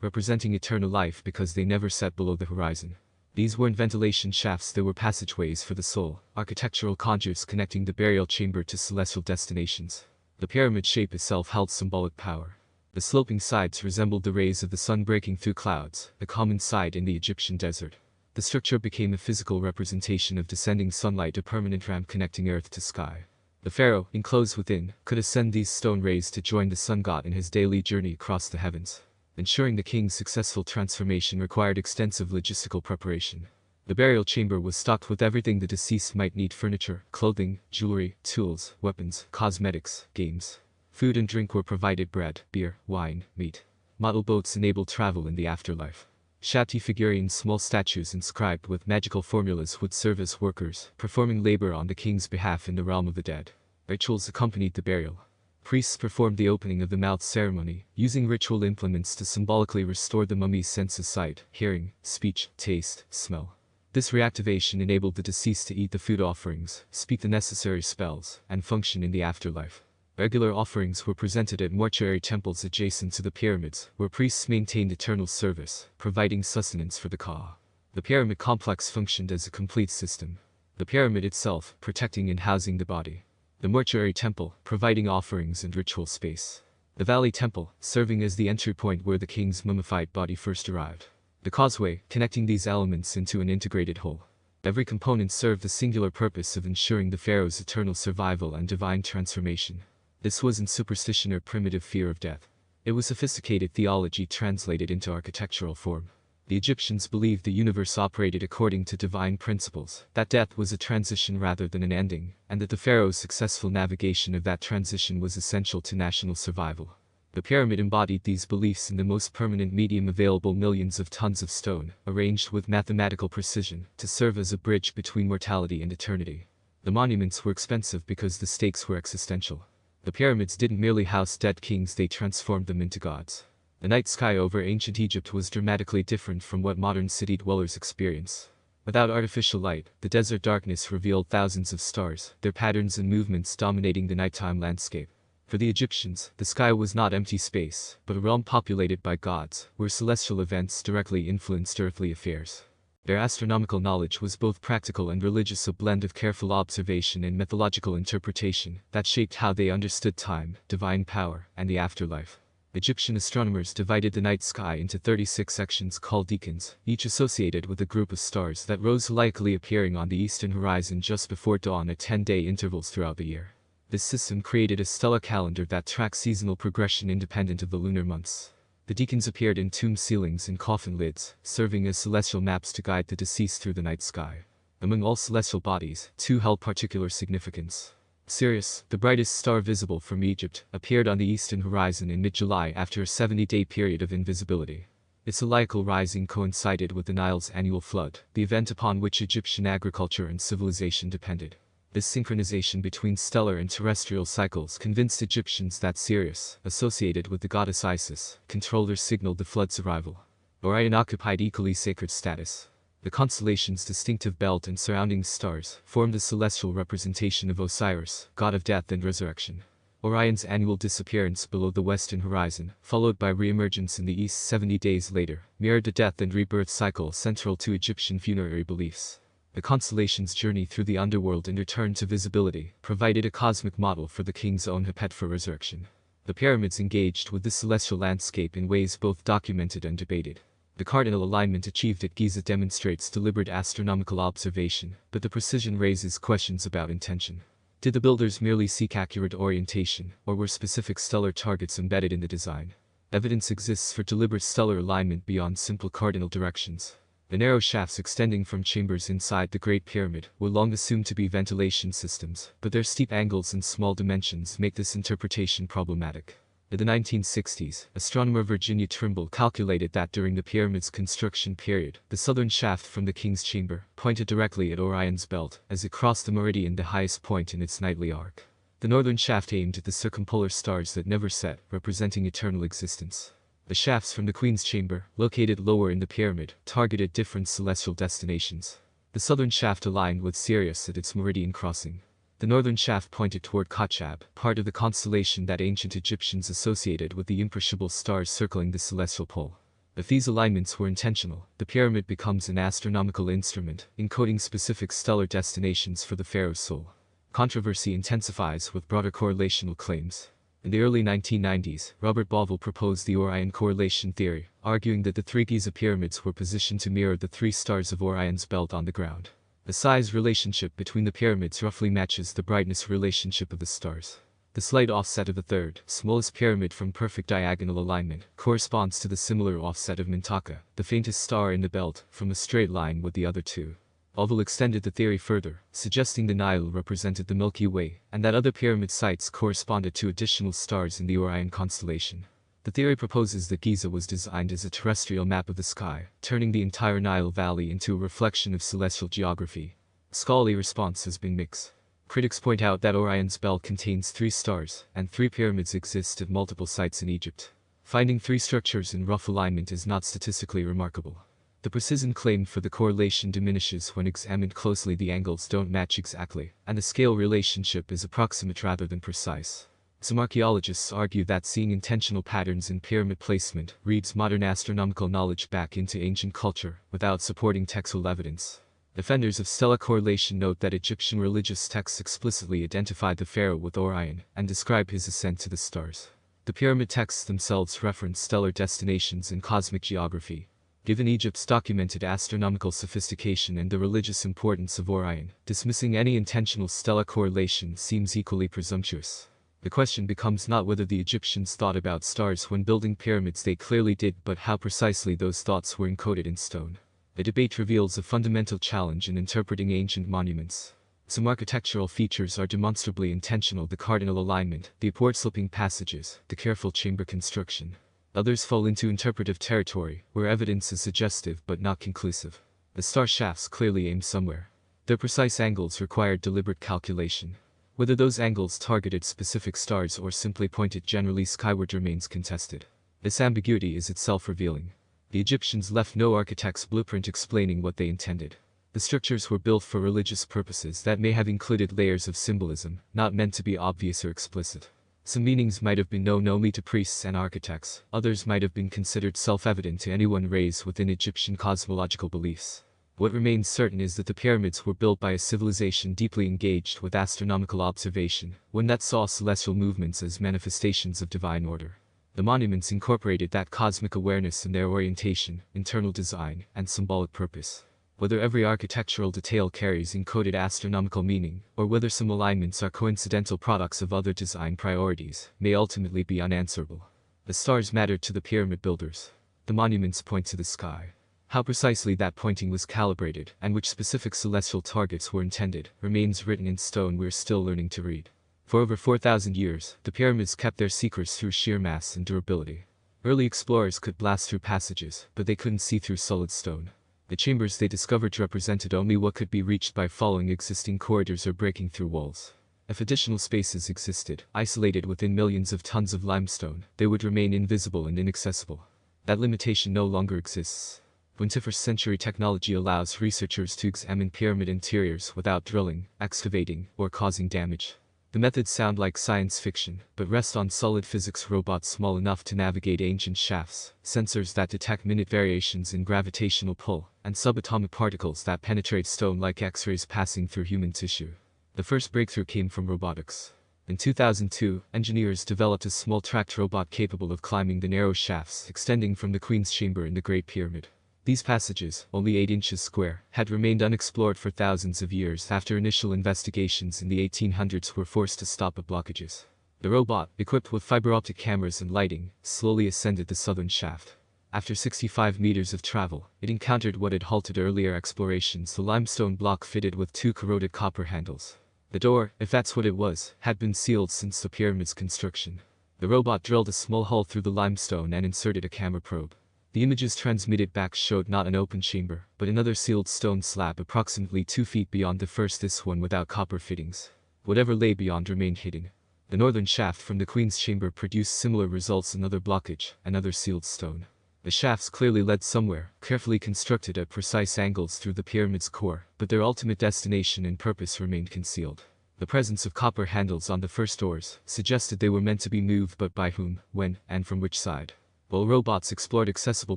representing eternal life because they never set below the horizon. These weren't ventilation shafts, they were passageways for the soul, architectural conduits connecting the burial chamber to celestial destinations. The pyramid shape itself held symbolic power. The sloping sides resembled the rays of the sun breaking through clouds, a common sight in the Egyptian desert. The structure became a physical representation of descending sunlight, a permanent ramp connecting earth to sky. The pharaoh, enclosed within, could ascend these stone rays to join the sun god in his daily journey across the heavens. Ensuring the king's successful transformation required extensive logistical preparation. The burial chamber was stocked with everything the deceased might need: furniture, clothing, jewelry, tools, weapons, cosmetics, games. Food and drink were provided: bread, beer, wine, meat. Model boats enabled travel in the afterlife. Shapti figurines, small statues inscribed with magical formulas, would serve as workers, performing labor on the king's behalf in the realm of the dead. Rituals accompanied the burial. Priests performed the opening of the mouth ceremony, using ritual implements to symbolically restore the mummy's sense of sight, hearing, speech, taste, smell. This reactivation enabled the deceased to eat the food offerings, speak the necessary spells, and function in the afterlife. Regular offerings were presented at mortuary temples adjacent to the pyramids, where priests maintained eternal service, providing sustenance for the ka. The pyramid complex functioned as a complete system. The pyramid itself, protecting and housing the body. The mortuary temple, providing offerings and ritual space. The valley temple, serving as the entry point where the king's mummified body first arrived. The causeway, connecting these elements into an integrated whole. Every component served the singular purpose of ensuring the pharaoh's eternal survival and divine transformation. This wasn't superstition or primitive fear of death. It was sophisticated theology translated into architectural form. The Egyptians believed the universe operated according to divine principles, that death was a transition rather than an ending, and that the pharaoh's successful navigation of that transition was essential to national survival. The pyramid embodied these beliefs in the most permanent medium available: millions of tons of stone, arranged with mathematical precision, to serve as a bridge between mortality and eternity. The monuments were expensive because the stakes were existential. The pyramids didn't merely house dead kings, they transformed them into gods. The night sky over ancient Egypt was dramatically different from what modern city dwellers experience. Without artificial light, the desert darkness revealed thousands of stars, their patterns and movements dominating the nighttime landscape. For the Egyptians, the sky was not empty space, but a realm populated by gods, where celestial events directly influenced earthly affairs. Their astronomical knowledge was both practical and religious, a blend of careful observation and mythological interpretation that shaped how they understood time, divine power, and the afterlife. Egyptian astronomers divided the night sky into 36 sections called decans, each associated with a group of stars that rose likely, appearing on the eastern horizon just before dawn at 10-day intervals throughout the year. This system created a stellar calendar that tracked seasonal progression independent of the lunar months. The decans appeared in tomb ceilings and coffin lids, serving as celestial maps to guide the deceased through the night sky. Among all celestial bodies, two held particular significance. Sirius, the brightest star visible from Egypt, appeared on the eastern horizon in mid-July after a 70-day period of invisibility. Its heliacal rising coincided with the Nile's annual flood, the event upon which Egyptian agriculture and civilization depended. This synchronization between stellar and terrestrial cycles convinced Egyptians that Sirius, associated with the goddess Isis, controlled or signaled the flood's arrival. Orion occupied equally sacred status. The constellation's distinctive belt and surrounding stars formed the celestial representation of Osiris, god of death and resurrection. Orion's annual disappearance below the western horizon, followed by re-emergence in the east 70 days later, mirrored the death and rebirth cycle central to Egyptian funerary beliefs. The constellation's journey through the underworld and return to visibility provided a cosmic model for the king's own hepet for resurrection. The pyramids engaged with the celestial landscape in ways both documented and debated. The cardinal alignment achieved at Giza demonstrates deliberate astronomical observation, but the precision raises questions about intention. Did the builders merely seek accurate orientation, or were specific stellar targets embedded in the design? Evidence exists for deliberate stellar alignment beyond simple cardinal directions. The narrow shafts extending from chambers inside the Great Pyramid were long assumed to be ventilation systems, but their steep angles and small dimensions make this interpretation problematic. In the 1960s, astronomer Virginia Trimble calculated that during the pyramid's construction period, the southern shaft from the king's chamber pointed directly at Orion's belt as it crossed the meridian, the highest point in its nightly arc. The northern shaft aimed at the circumpolar stars that never set, representing eternal existence. The shafts from the Queen's chamber, located lower in the pyramid, targeted different celestial destinations. The southern shaft aligned with Sirius at its meridian crossing. The northern shaft pointed toward Kochab, part of the constellation that ancient Egyptians associated with the imperishable stars circling the celestial pole. If these alignments were intentional, the pyramid becomes an astronomical instrument, encoding specific stellar destinations for the pharaoh's soul. Controversy intensifies with broader correlational claims. In the early 1990s, Robert Bauval proposed the Orion correlation theory, arguing that the three Giza pyramids were positioned to mirror the three stars of Orion's belt on the ground. The size relationship between the pyramids roughly matches the brightness relationship of the stars. The slight offset of the third, smallest pyramid from perfect diagonal alignment, corresponds to the similar offset of Mintaka, the faintest star in the belt, from a straight line with the other two. Bauval extended the theory further, suggesting the Nile represented the Milky Way, and that other pyramid sites corresponded to additional stars in the Orion constellation. The theory proposes that Giza was designed as a terrestrial map of the sky, turning the entire Nile Valley into a reflection of celestial geography. Scholarly response has been mixed. Critics point out that Orion's belt contains 3 stars, and 3 pyramids exist at multiple sites in Egypt. Finding 3 structures in rough alignment is not statistically remarkable. The precision claimed for the correlation diminishes when examined closely. The angles don't match exactly, and the scale relationship is approximate rather than precise. Some archaeologists argue that seeing intentional patterns in pyramid placement reads modern astronomical knowledge back into ancient culture, without supporting textual evidence. Defenders of stellar correlation note that Egyptian religious texts explicitly identified the pharaoh with Orion, and describe his ascent to the stars. The pyramid texts themselves reference stellar destinations in cosmic geography. Given Egypt's documented astronomical sophistication and the religious importance of Orion, dismissing any intentional stellar correlation seems equally presumptuous. The question becomes not whether the Egyptians thought about stars when building pyramids. They clearly did, but how precisely those thoughts were encoded in stone. The debate reveals a fundamental challenge in interpreting ancient monuments. Some architectural features are demonstrably intentional: the cardinal alignment, the upward-sloping passages, the careful chamber construction. Others fall into interpretive territory, where evidence is suggestive but not conclusive. The star shafts clearly aim somewhere. Their precise angles required deliberate calculation. Whether those angles targeted specific stars or simply pointed generally skyward remains contested. This ambiguity is itself revealing. The Egyptians left no architect's blueprint explaining what they intended. The structures were built for religious purposes that may have included layers of symbolism, not meant to be obvious or explicit. Some meanings might have been known only to priests and architects, others might have been considered self-evident to anyone raised within Egyptian cosmological beliefs. What remains certain is that the pyramids were built by a civilization deeply engaged with astronomical observation, one that saw celestial movements as manifestations of divine order. The monuments incorporated that cosmic awareness in their orientation, internal design, and symbolic purpose. Whether every architectural detail carries encoded astronomical meaning, or whether some alignments are coincidental products of other design priorities, may ultimately be unanswerable. The stars mattered to the pyramid builders. The monuments point to the sky. How precisely that pointing was calibrated, and which specific celestial targets were intended, remains written in stone we're still learning to read. For over 4,000 years, the pyramids kept their secrets through sheer mass and durability. Early explorers could blast through passages, but they couldn't see through solid stone. The chambers they discovered represented only what could be reached by following existing corridors or breaking through walls. If additional spaces existed, isolated within millions of tons of limestone, they would remain invisible and inaccessible. That limitation no longer exists. 21st century technology allows researchers to examine pyramid interiors without drilling, excavating, or causing damage. The methods sound like science fiction, but rest on solid physics: robots small enough to navigate ancient shafts, sensors that detect minute variations in gravitational pull, and subatomic particles that penetrate stone like X-rays passing through human tissue. The first breakthrough came from robotics. In 2002, engineers developed a small tracked robot capable of climbing the narrow shafts extending from the Queen's Chamber in the Great Pyramid. These passages, only 8 inches square, had remained unexplored for thousands of years after initial investigations in the 1800s were forced to stop at blockages. The robot, equipped with fiber optic cameras and lighting, slowly ascended the southern shaft. After 65 meters of travel, it encountered what had halted earlier explorations: the limestone block fitted with 2 corroded copper handles. The door, if that's what it was, had been sealed since the pyramid's construction. The robot drilled a small hole through the limestone and inserted a camera probe. The images transmitted back showed not an open chamber, but another sealed stone slab approximately 2 feet beyond the first, this one without copper fittings. Whatever lay beyond remained hidden. The northern shaft from the Queen's Chamber produced similar results: another blockage, another sealed stone. The shafts clearly led somewhere, carefully constructed at precise angles through the pyramid's core, but their ultimate destination and purpose remained concealed. The presence of copper handles on the first doors suggested they were meant to be moved, but by whom, when, and from which side. While robots explored accessible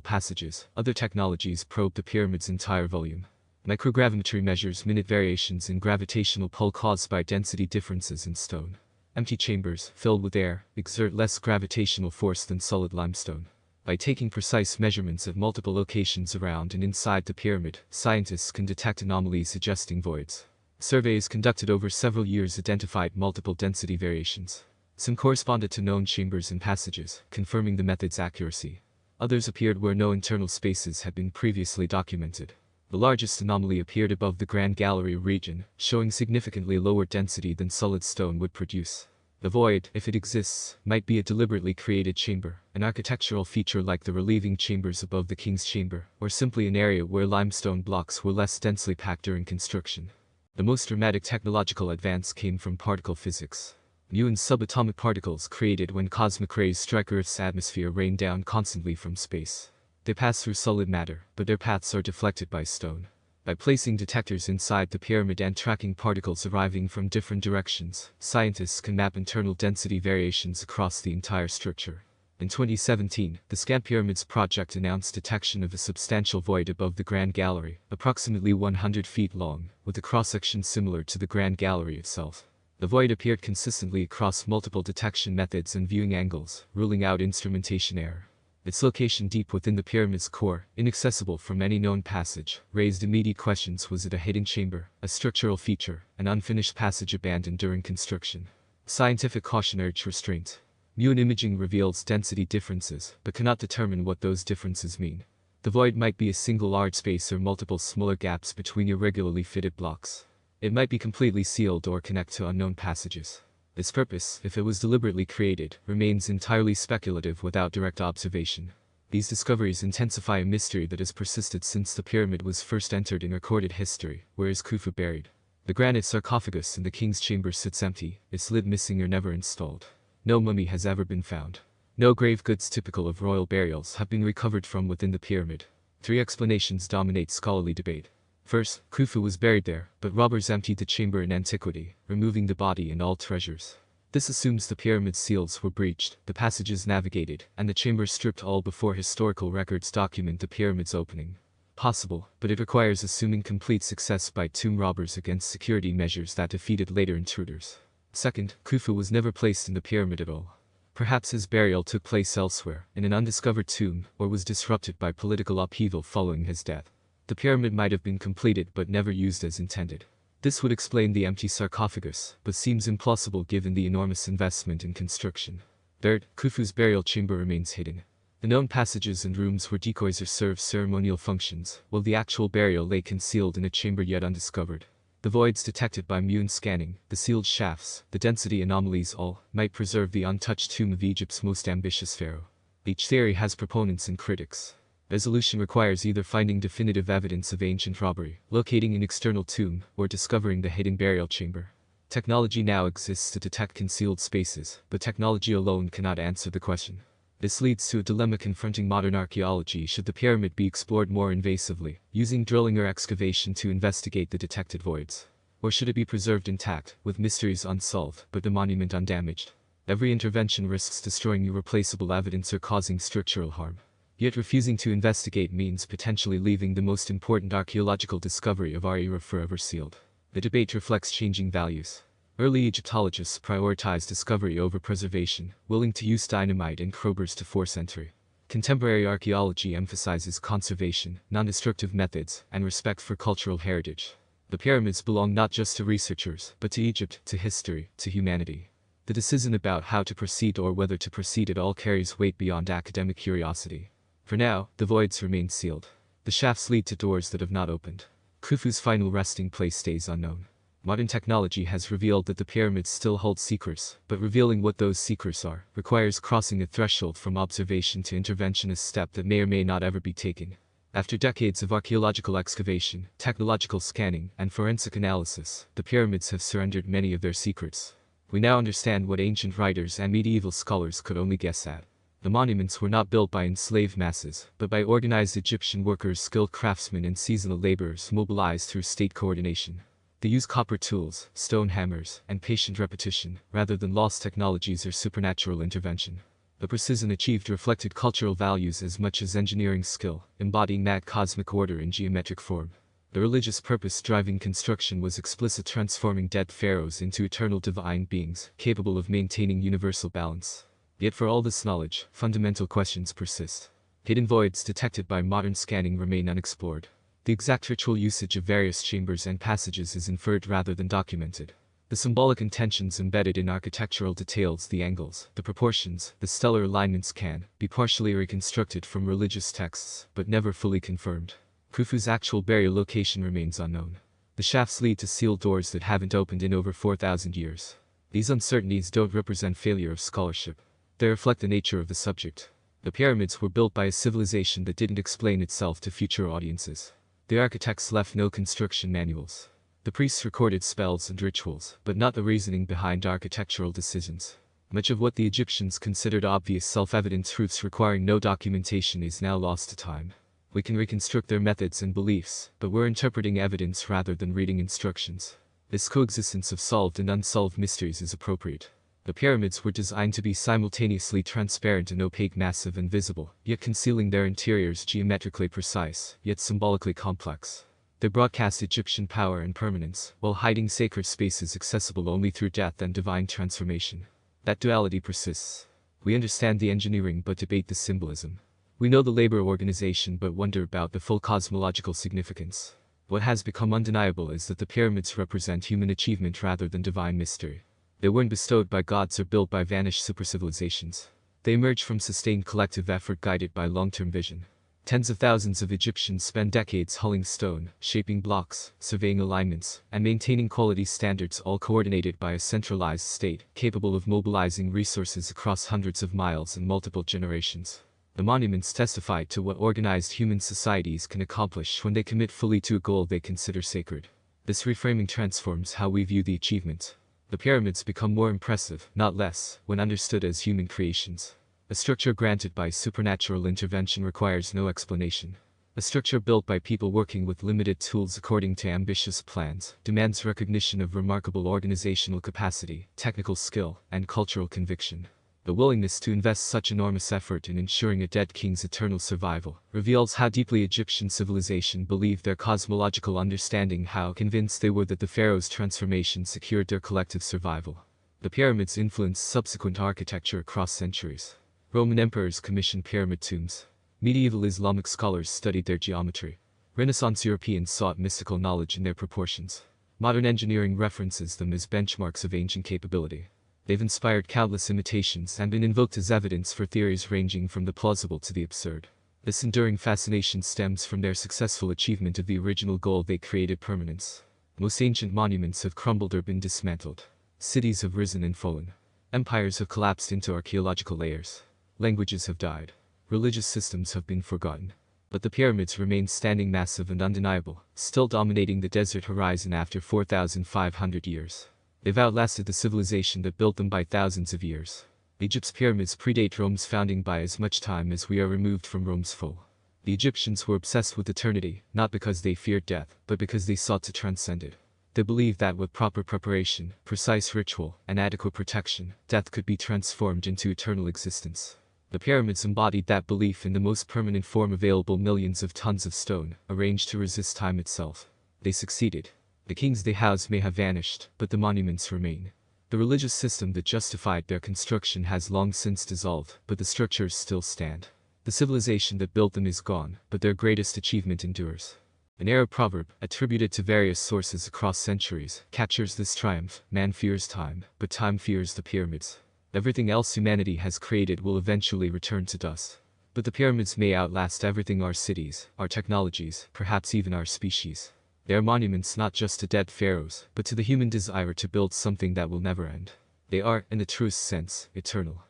passages, other technologies probed the pyramid's entire volume. Microgravimetry measures minute variations in gravitational pull caused by density differences in stone. Empty chambers, filled with air, exert less gravitational force than solid limestone. By taking precise measurements at multiple locations around and inside the pyramid, scientists can detect anomalies suggesting voids. Surveys conducted over several years identified multiple density variations. Some corresponded to known chambers and passages, confirming the method's accuracy. Others appeared where no internal spaces had been previously documented. The largest anomaly appeared above the Grand Gallery region, showing significantly lower density than solid stone would produce. The void, if it exists, might be a deliberately created chamber, an architectural feature like the relieving chambers above the King's Chamber, or simply an area where limestone blocks were less densely packed during construction. The most dramatic technological advance came from particle physics. Mu and subatomic particles created when cosmic rays strike Earth's atmosphere rain down constantly from space. They pass through solid matter, but their paths are deflected by stone. By placing detectors inside the pyramid and tracking particles arriving from different directions, scientists can map internal density variations across the entire structure. In 2017, the Scan Pyramids project announced detection of a substantial void above the Grand Gallery, approximately 100 feet long, with a cross-section similar to the Grand Gallery itself. The void appeared consistently across multiple detection methods and viewing angles, ruling out instrumentation error. Its location deep within the pyramid's core, inaccessible from any known passage, raised immediate questions. Was it a hidden chamber, a structural feature, an unfinished passage abandoned during construction? Scientific caution urged restraint. Mu imaging reveals density differences, but cannot determine what those differences mean. The void might be a single large space or multiple smaller gaps between irregularly fitted blocks. It might be completely sealed or connect to unknown passages. Its purpose, if it was deliberately created, remains entirely speculative without direct observation. These discoveries intensify a mystery that has persisted since the pyramid was first entered in recorded history. Where is Khufu buried? The granite sarcophagus in the king's chamber sits empty, its lid missing or never installed. No mummy has ever been found. No grave goods typical of royal burials have been recovered from within the pyramid. Three explanations dominate scholarly debate. First, Khufu was buried there, but robbers emptied the chamber in antiquity, removing the body and all treasures. This assumes the pyramid's seals were breached, the passages navigated, and the chamber stripped all before historical records document the pyramid's opening. Possible, but it requires assuming complete success by tomb robbers against security measures that defeated later intruders. Second, Khufu was never placed in the pyramid at all. Perhaps his burial took place elsewhere, in an undiscovered tomb, or was disrupted by political upheaval following his death. The pyramid might have been completed but never used as intended. This would explain the empty sarcophagus, but seems implausible given the enormous investment in construction. Third, Khufu's burial chamber remains hidden. The known passages and rooms were decoys or served ceremonial functions, while the actual burial lay concealed in a chamber yet undiscovered. The voids detected by Mu scanning, the sealed shafts, the density anomalies all, might preserve the untouched tomb of Egypt's most ambitious pharaoh. Each theory has proponents and critics. Resolution requires either finding definitive evidence of ancient robbery, locating an external tomb, or discovering the hidden burial chamber. Technology now exists to detect concealed spaces, but technology alone cannot answer the question. This leads to a dilemma confronting modern archaeology. Should the pyramid be explored more invasively, using drilling or excavation to investigate the detected voids? Or should it be preserved intact, with mysteries unsolved, but the monument undamaged? Every intervention risks destroying irreplaceable evidence or causing structural harm. Yet refusing to investigate means potentially leaving the most important archaeological discovery of our era forever sealed. The debate reflects changing values. Early Egyptologists prioritized discovery over preservation, willing to use dynamite and crowbars to force entry. Contemporary archaeology emphasizes conservation, non-destructive methods, and respect for cultural heritage. The pyramids belong not just to researchers, but to Egypt, to history, to humanity. The decision about how to proceed or whether to proceed at all carries weight beyond academic curiosity. For now, the voids remain sealed. The shafts lead to doors that have not opened. Khufu's final resting place stays unknown. Modern technology has revealed that the pyramids still hold secrets, but revealing what those secrets are requires crossing a threshold from observation to intervention, a step that may or may not ever be taken. After decades of archaeological excavation, technological scanning, and forensic analysis, the pyramids have surrendered many of their secrets. We now understand what ancient writers and medieval scholars could only guess at. The monuments were not built by enslaved masses, but by organized Egyptian workers, skilled craftsmen and seasonal laborers mobilized through state coordination. They used copper tools, stone hammers, and patient repetition, rather than lost technologies or supernatural intervention. The precision achieved reflected cultural values as much as engineering skill, embodying that cosmic order in geometric form. The religious purpose driving construction was explicit, transforming dead pharaohs into eternal divine beings, capable of maintaining universal balance. Yet for all this knowledge, fundamental questions persist. Hidden voids detected by modern scanning remain unexplored. The exact ritual usage of various chambers and passages is inferred rather than documented. The symbolic intentions embedded in architectural details, the angles, the proportions, the stellar alignments can be partially reconstructed from religious texts, but never fully confirmed. Khufu's actual burial location remains unknown. The shafts lead to sealed doors that haven't opened in over 4,000 years. These uncertainties don't represent failure of scholarship. They reflect the nature of the subject. The pyramids were built by a civilization that didn't explain itself to future audiences. The architects left no construction manuals. The priests recorded spells and rituals, but not the reasoning behind architectural decisions. Much of what the Egyptians considered obvious, self-evident truths requiring no documentation is now lost to time. We can reconstruct their methods and beliefs, but we're interpreting evidence rather than reading instructions. This coexistence of solved and unsolved mysteries is appropriate. The pyramids were designed to be simultaneously transparent and opaque, massive and visible, yet concealing their interiors, geometrically precise, yet symbolically complex. They broadcast Egyptian power and permanence, while hiding sacred spaces accessible only through death and divine transformation. That duality persists. We understand the engineering but debate the symbolism. We know the labor organization but wonder about the full cosmological significance. What has become undeniable is that the pyramids represent human achievement rather than divine mystery. They weren't bestowed by gods or built by vanished supercivilizations. They emerged from sustained collective effort guided by long-term vision. Tens of thousands of Egyptians spent decades hulling stone, shaping blocks, surveying alignments, and maintaining quality standards, all coordinated by a centralized state, capable of mobilizing resources across hundreds of miles and multiple generations. The monuments testify to what organized human societies can accomplish when they commit fully to a goal they consider sacred. This reframing transforms how we view the achievement. The pyramids become more impressive, not less, when understood as human creations. A structure granted by supernatural intervention requires no explanation. A structure built by people working with limited tools according to ambitious plans demands recognition of remarkable organizational capacity, technical skill, and cultural conviction. The willingness to invest such enormous effort in ensuring a dead king's eternal survival reveals how deeply Egyptian civilization believed their cosmological understanding, how convinced they were that the pharaoh's transformation secured their collective survival. The pyramids influenced subsequent architecture across centuries. Roman emperors commissioned pyramid tombs. Medieval Islamic scholars studied their geometry. Renaissance Europeans sought mystical knowledge in their proportions. Modern engineering references them as benchmarks of ancient capability. They've inspired countless imitations and been invoked as evidence for theories ranging from the plausible to the absurd. This enduring fascination stems from their successful achievement of the original goal: they created permanence. Most ancient monuments have crumbled or been dismantled. Cities have risen and fallen. Empires have collapsed into archaeological layers. Languages have died. Religious systems have been forgotten. But the pyramids remain standing, massive and undeniable, still dominating the desert horizon after 4,500 years. They've outlasted the civilization that built them by thousands of years. Egypt's pyramids predate Rome's founding by as much time as we are removed from Rome's fall. The Egyptians were obsessed with eternity, not because they feared death, but because they sought to transcend it. They believed that with proper preparation, precise ritual, and adequate protection, death could be transformed into eternal existence. The pyramids embodied that belief in the most permanent form available: millions of tons of stone, arranged to resist time itself. They succeeded. The kings they housed may have vanished, but the monuments remain. The religious system that justified their construction has long since dissolved, but the structures still stand. The civilization that built them is gone, but their greatest achievement endures. An Arab proverb, attributed to various sources across centuries, captures this triumph: man fears time, but time fears the pyramids. Everything else humanity has created will eventually return to dust. But the pyramids may outlast everything: our cities, our technologies, perhaps even our species. They are monuments not just to dead pharaohs, but to the human desire to build something that will never end. They are, in the truest sense, eternal.